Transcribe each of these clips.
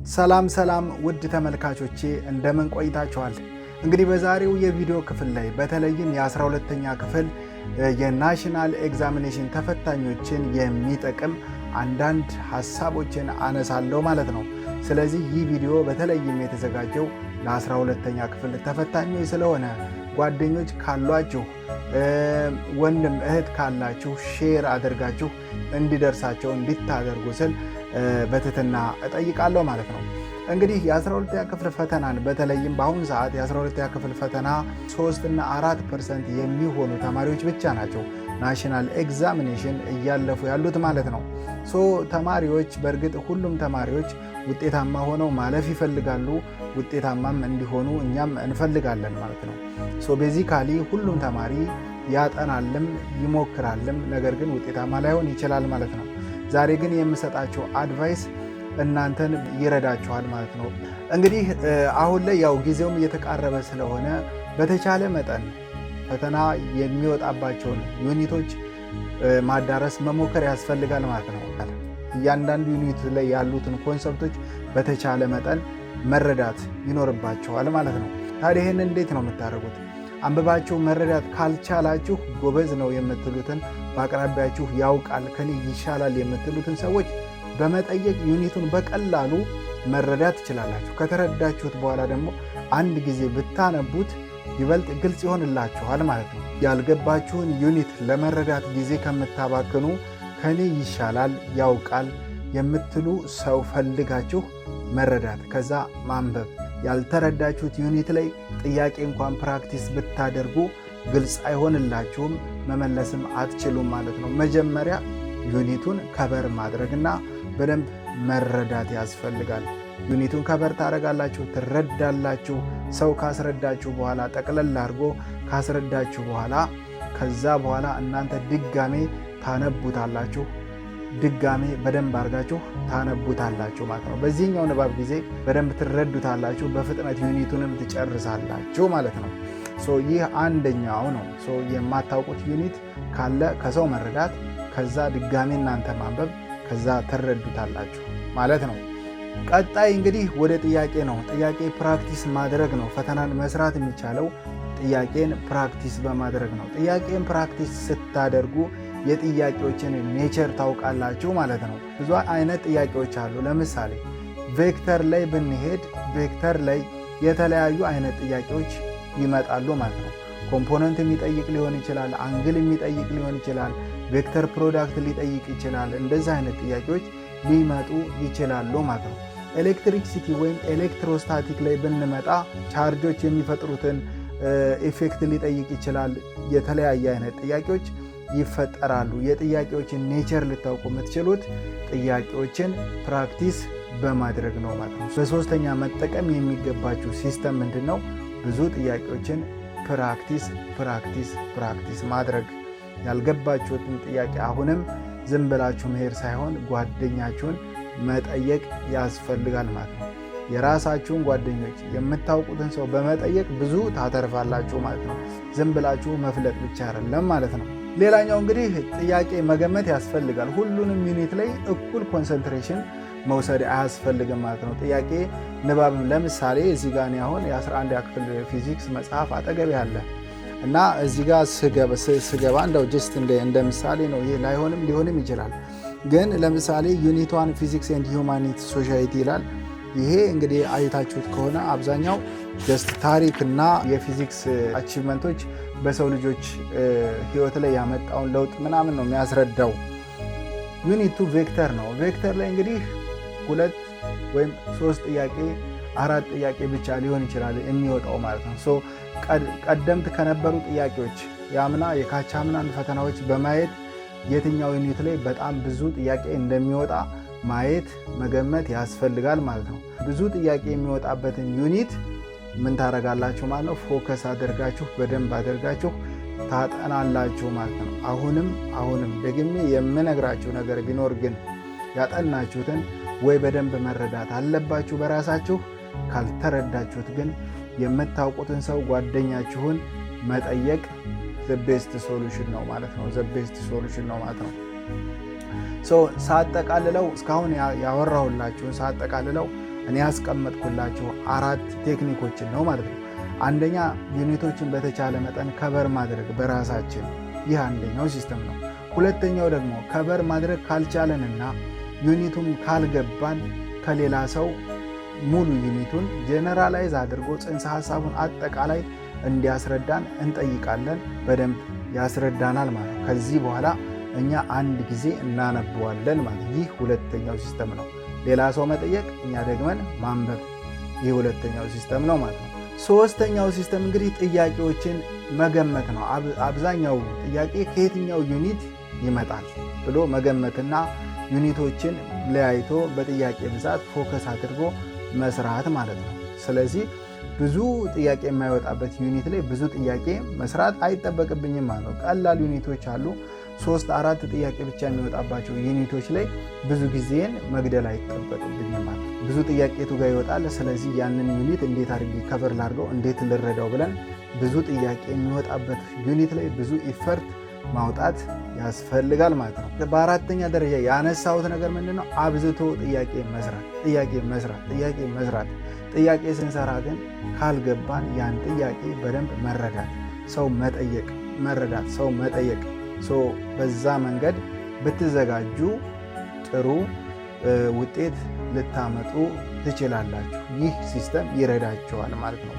ሰላም ውድ ተመልካቾቼ እንደምን ቆይታችኋል? እንግዲህ በዛሬው የቪዲዮ ክፍል ላይ በተለይም የ12ኛ ክፍል የናሽናል ኤግዛሚኔሽን ተፈታኞችን የሚጠቅም አንዳንድ ሐሳቦችን አነሳለሁ ማለት ነው። ስለዚህ ይህ ቪዲዮ በተለይም የተዘጋጀው ለ12ኛ ክፍል ተፈታኞች ስለሆነ ጓደኞች ካሏችሁ፣ ወንድም እህት ካላችሁ ሼር አድርጋችሁ እንዲደርሳቸው እንድታደርጉ ስል በትህትና እጠይቃለሁ ማለት ነው። እንግዲህ የ12ኛ ክፍል ፈተናን በተለይም በአሁኑ ሰዓት የ12ኛ ክፍል ፈተና 3 እና 4% የሚሆኑ ተማሪዎች ብቻ ናቸው ናሽናል ኤግዛሚኔሽን እያለፉ ያሉት ማለት ነው። ተማሪዎች በእርግጥ ሁሉም ተማሪዎች ውጤታማ ሆነው ማለፍ ይፈልጋሉ። ውጤታማም እንዲሆኑ እኛም እንፈልጋለን ማለት ነው። ቤዚካሊ ሁሉም ተማሪ ያጠናልም ይሞክራልም፣ ነገር ግን ውጤታማ ላይሆን ይችላል ማለት ነው። ዛሬ ግን የምሰጣቸው አድቫይስ እናንተን ይረዳችኋል ማለት ነው። እንግዲህ አሁን ላይ ያው ጊዜውም እየተቃረበ ስለሆነ በተቻለ መጠን ፈተና የሚወጣባቸውን ዩኒቶች ማዳረስ መሞከር ያስፈልጋል ማለት ነው። እያንዳንዱ ዩኒት ላይ ያሉትን ኮንሰፕቶች በተቻለ መጠን መረዳት ይኖርባቸዋል ማለት ነው። ታዲያ ይህን እንዴት ነው የምታደርጉት? አንብባችሁ መረዳት ካልቻላችሁ ጎበዝ ነው የምትሉትን በአቅራቢያችሁ ያውቃል ከኔ ይሻላል የምትሉትን ሰዎች በመጠየቅ ዩኒቱን በቀላሉ መረዳት ትችላላችሁ። ከተረዳችሁት በኋላ ደግሞ አንድ ጊዜ ብታነቡት ይበልጥ ግልጽ ይሆንላችኋል ማለት ነው። ያልገባችሁን ዩኒት ለመረዳት ጊዜ ከምታባክኑ ከኔ ይሻላል ያውቃል የምትሉ ሰው ፈልጋችሁ መረዳት፣ ከዛ ማንበብ። ያልተረዳችሁት ዩኒት ላይ ጥያቄ እንኳን ፕራክቲስ ብታደርጉ ግልጽ አይሆንላችሁም፣ መመለስም አትችሉም ማለት ነው። መጀመሪያ ዩኒቱን ከበር ማድረግና በደንብ መረዳት ያስፈልጋል። ዩኒቱን ከበር ታደርጋላችሁ፣ ትረዳላችሁ። ሰው ካስረዳችሁ በኋላ ጠቅለል አድርጎ ካስረዳችሁ በኋላ ከዛ በኋላ እናንተ ድጋሜ ታነቡታላችሁ፣ ድጋሜ በደንብ አድርጋችሁ ታነቡታላችሁ ማለት ነው። በዚህኛው ንባብ ጊዜ በደንብ ትረዱታላችሁ፣ በፍጥነት ዩኒቱንም ትጨርሳላችሁ ማለት ነው። ይህ አንደኛው ነው። የማታውቁት ዩኒት ካለ ከሰው መረዳት፣ ከዛ ድጋሜ እናንተ ማንበብ፣ ከዛ ትረዱታላችሁ ማለት ነው። ቀጣይ እንግዲህ ወደ ጥያቄ ነው። ጥያቄ ፕራክቲስ ማድረግ ነው። ፈተናን መስራት የሚቻለው ጥያቄን ፕራክቲስ በማድረግ ነው። ጥያቄን ፕራክቲስ ስታደርጉ የጥያቄዎችን ኔቸር ታውቃላችሁ ማለት ነው። ብዙ አይነት ጥያቄዎች አሉ። ለምሳሌ ቬክተር ላይ ብንሄድ ቬክተር ላይ የተለያዩ አይነት ጥያቄዎች ይመጣሉ ማለት ነው። ኮምፖነንት የሚጠይቅ ሊሆን ይችላል፣ አንግል የሚጠይቅ ሊሆን ይችላል፣ ቬክተር ፕሮዳክት ሊጠይቅ ይችላል። እንደዚህ አይነት ጥያቄዎች ሊመጡ ይችላሉ ማለት ነው። ኤሌክትሪክሲቲ ወይም ኤሌክትሮስታቲክ ላይ ብንመጣ ቻርጆች የሚፈጥሩትን ኢፌክት ሊጠይቅ ይችላል። የተለያየ አይነት ጥያቄዎች ይፈጠራሉ። የጥያቄዎችን ኔቸር ልታውቁ የምትችሉት ጥያቄዎችን ፕራክቲስ በማድረግ ነው ማለት ነው። በሶስተኛ መጠቀም የሚገባችሁ ሲስተም ምንድን ነው? ብዙ ጥያቄዎችን ፕራክቲስ ማድረግ። ያልገባችሁትን ጥያቄ አሁንም ዝም ብላችሁ መሄድ ሳይሆን ጓደኛችሁን መጠየቅ ያስፈልጋል ማለት ነው። የራሳችሁን ጓደኞች የምታውቁትን ሰው በመጠየቅ ብዙ ታተርፋላችሁ ማለት ነው። ዝም ብላችሁ መፍለጥ ብቻ አይደለም ማለት ነው። ሌላኛው እንግዲህ ጥያቄ መገመት ያስፈልጋል። ሁሉንም ዩኒት ላይ እኩል ኮንሰንትሬሽን መውሰድ አያስፈልግም ማለት ነው። ጥያቄ ንባብም ለምሳሌ እዚህ ጋር አሁን የ11ኛ ክፍል ፊዚክስ መጽሐፍ አጠገቤ አለ እና እዚህ ጋር ስገባ እንደው ጀስት እንደ ምሳሌ ነው። ይሄ ላይሆንም ሊሆንም ይችላል። ግን ለምሳሌ ዩኒት 1 ፊዚክስ ኤንድ ሂውማኒቲ ሶሻይቲ ይላል። ይሄ እንግዲህ አይታችሁት ከሆነ አብዛኛው ጀስት ታሪክና የፊዚክስ አቺቭመንቶች በሰው ልጆች ህይወት ላይ ያመጣውን ለውጥ ምናምን ነው የሚያስረዳው። ዩኒቱ ቬክተር ነው። ቬክተር ላይ እንግዲህ 2 ወይም 3 ጥያቄ 4 ጥያቄ ብቻ ሊሆን ይችላል የሚወጣው ማለት ነው። ቀደምት ከነበሩ ጥያቄዎች የአምና የካቻምናን ፈተናዎች በማየት የትኛው ዩኒት ላይ በጣም ብዙ ጥያቄ እንደሚወጣ ማየት መገመት ያስፈልጋል ማለት ነው። ብዙ ጥያቄ የሚወጣበትን ዩኒት ምን ታደርጋላችሁ ማለት ነው? ፎከስ አድርጋችሁ በደንብ አድርጋችሁ ታጠናላችሁ ማለት ነው። አሁንም ደግሜ የምነግራችሁ ነገር ቢኖር ግን ያጠናችሁትን ወይ በደንብ መረዳት አለባችሁ በራሳችሁ። ካልተረዳችሁት ግን የምታውቁትን ሰው ጓደኛችሁን መጠየቅ ዘቤስት ሶሉሽን ነው ማለት ነው። ሳጠቃልለው እስካሁን ያወራሁላችሁን ሳጠቃልለው እኔ ያስቀመጥኩላችሁ 4 ቴክኒኮችን ነው ማለት ነው። አንደኛ ዩኒቶችን በተቻለ መጠን ከቨር ማድረግ በራሳችን፣ ይህ አንደኛው ሲስተም ነው። ሁለተኛው ደግሞ ከቨር ማድረግ ካልቻለንና ዩኒቱን ካልገባን ከሌላ ሰው ሙሉ ዩኒቱን ጄነራላይዝ አድርጎ ጽንሰ ሐሳቡን አጠቃላይ እንዲያስረዳን እንጠይቃለን። በደንብ ያስረዳናል ማለት ነው። ከዚህ በኋላ እኛ አንድ ጊዜ እናነበዋለን ማለት ነው። ይህ ሁለተኛው ሲስተም ነው። ሌላ ሰው መጠየቅ፣ እኛ ደግመን ማንበብ፣ ይህ ሁለተኛው ሲስተም ነው ማለት ነው። ሶስተኛው ሲስተም እንግዲህ ጥያቄዎችን መገመት ነው። አብዛኛው ጥያቄ ከየትኛው ዩኒት ይመጣል ብሎ መገመትና ዩኒቶችን ለያይቶ በጥያቄ ብዛት ፎከስ አድርጎ መስራት ማለት ነው። ስለዚህ ብዙ ጥያቄ የማይወጣበት ዩኒት ላይ ብዙ ጥያቄ መስራት አይጠበቅብኝም ማለት ነው። ቀላል ዩኒቶች አሉ። 3-4 ጥያቄ ብቻ የሚወጣባቸው ዩኒቶች ላይ ብዙ ጊዜን መግደል አይጠበቅብኝም ማለት ነው። ብዙ ጥያቄ የቱ ጋር ይወጣል፣ ስለዚህ ያንን ዩኒት እንዴት አድርጌ ከቨር ላድርገው፣ እንዴት ልረዳው ብለን ብዙ ጥያቄ የሚወጣበት ዩኒት ላይ ብዙ ኢፈርት ማውጣት ያስፈልጋል ማለት ነው። በአራተኛ ደረጃ ያነሳሁት ነገር ምንድነው? አብዝቶ ጥያቄ መስራት። ጥያቄ ስንሰራ ግን ካልገባን ያን ጥያቄ በደንብ መረዳት፣ ሰው መጠየቅ። በዛ መንገድ ብትዘጋጁ ጥሩ ውጤት ልታመጡ ትችላላችሁ። ይህ ሲስተም ይረዳቸዋል ማለት ነው።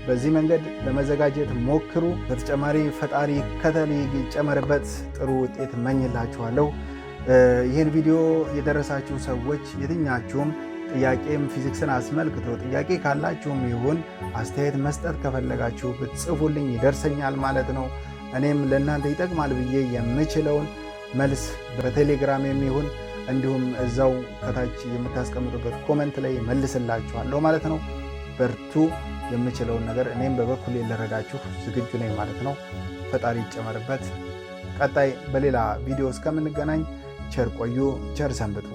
በዚህ መንገድ ለመዘጋጀት ሞክሩ። በተጨማሪ ፈጣሪ ከተል ይጨመርበት፣ ጥሩ ውጤት እመኝላችኋለሁ። ይህን ቪዲዮ የደረሳችሁ ሰዎች የትኛችሁም ጥያቄም ፊዚክስን አስመልክቶ ጥያቄ ካላችሁም ይሁን አስተያየት መስጠት ከፈለጋችሁ ብትጽፉልኝ ይደርሰኛል ማለት ነው። እኔም ለእናንተ ይጠቅማል ብዬ የምችለውን መልስ በቴሌግራም የሚሆን እንዲሁም እዛው ከታች የምታስቀምጡበት ኮመንት ላይ መልስላችኋለሁ ማለት ነው። በርቱ። የምችለውን ነገር እኔም በበኩሌ ልረዳችሁ ዝግጁ ነኝ ማለት ነው። ፈጣሪ ይጨመርበት። ቀጣይ በሌላ ቪዲዮ እስከምንገናኝ ቸር ቆዩ፣ ቸር ሰንብቱ።